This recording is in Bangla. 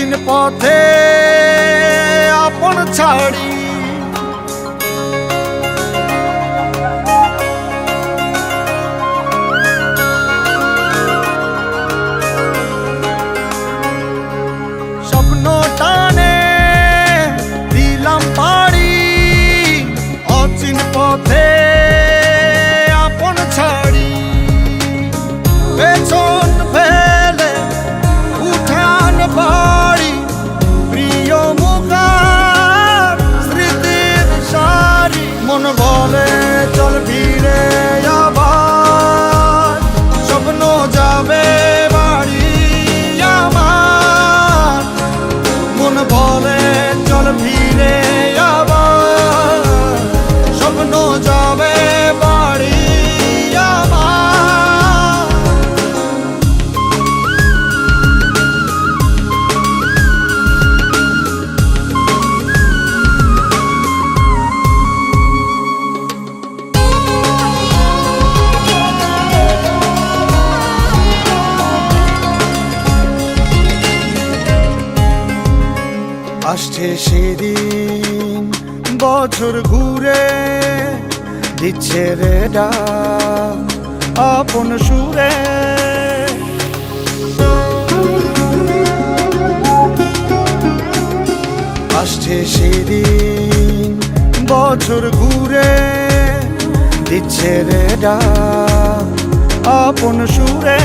অচিন পথে আপন ছাড়ি স্বপ্ন টানে দিলাম পাড়ি অচিন পথে আপন ছাড়ি পেছন ফেলে উঠান বাড়ি প্রিয় মুখার স্মৃতির সারি মন বলে চল ফিরে আবার স্বপ্ন যাবে বাড়ি আমার মন বলে চল ফিরে আবার স্বপ্ন যাবে বাড়ি আমার আসছে সেদিন বছর ঘুরে দিচ্ছে রে ডাক আপন সুরে আসছে সেদিন বছর ঘুরে দিচ্ছে রে ডাক আপন সুরে।